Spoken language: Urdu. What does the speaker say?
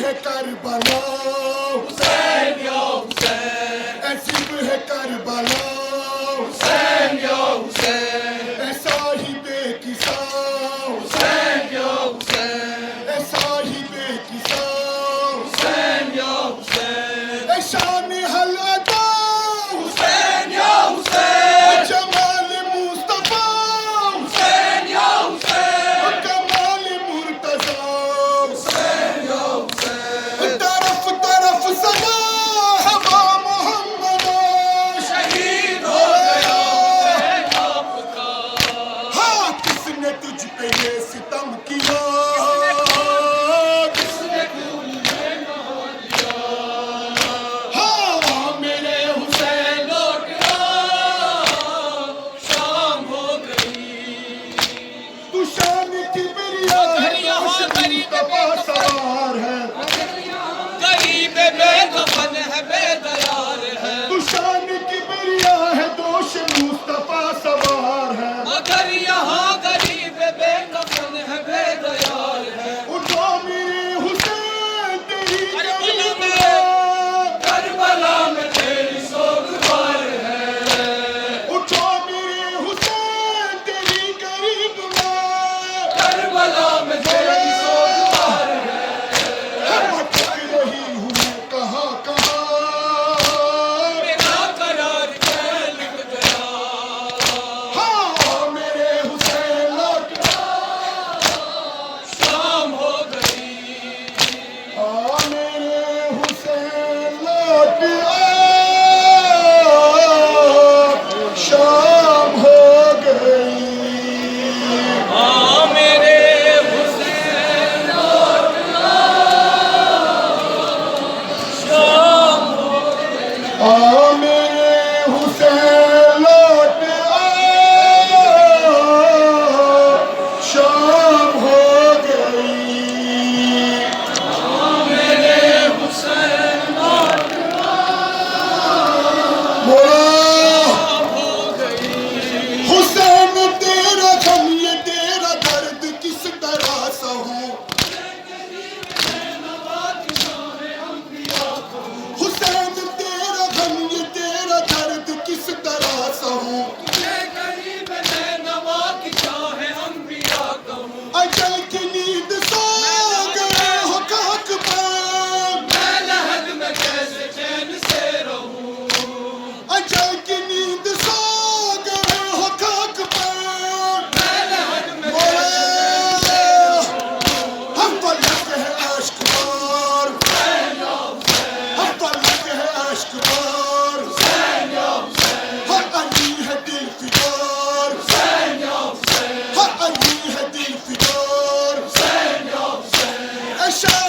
ہے کربلا حسین یا حسین، ایسی بھی ہے کربلا حسین یا حسین، اے صاحب کسا حسین یا حسین، اے صاحب کسا حسین یا حسین، اے شان حلدا حسین یا حسین، جمال مصطفیٰ حسین یا حسین، کمال مرتضی حسین یا حسین، طرف طرف سما ہوا محمد شہید ہو گیا حسین آپ کا، ہاں کس نے تجھ پہ یہ ستم کیا کس نے تمہیں نہ دیا، ہاں میرے حسین لوٹ آ، شام ہو گئی، تو شان کبریا ہے دوش مصطفیٰ سوار ہے غریب بے کفن ہے بے دیار ہے، تو شان کبریا ہے دوش مصطفیٰ سوار ہے مگر یہاں غریب بے کفن ہے بے دیار ہے، اٹھو میرے حسین تیری کربلا کربلا میں، کربلا میں تیری سوگوار ہے، اٹھو میرے حسین تیری کربلا کربلا میں تیری سوگوار ہے، بھٹک رہی ہوں میں کہاں کہاں میرا قرار جیل میں گیا، ہاں میرے حسین لوٹ شام ہو گئی، ہاں میرے حسین لوٹ آ شام ہو گئی ہاں میرے حسین لوٹ شام ہو آ میرے حسین لوٹ آ شام ہو گئی میرے حسین لوٹ مولا ہو گئی، حسین تیرا غم یہ تیرا درد کس طرح سہوں حسین تیرا غم یہ تیرا درد کس طرح سہوں غریب ہے نوا کی شاہ انبیاء کہوں، اجل کی نیند سو گئے ہو خاک پر میں لحد میں کیسے چین سے رہوں، اجل کی نیند سو گئے ہو خاک پر میں لحد میں مولا ہم پر لگے ہیں عشق بار ہم پر لگے ہیں عشق بار ہر علی ہے دل فدار ہر علی ہے دل فدار اے شاہ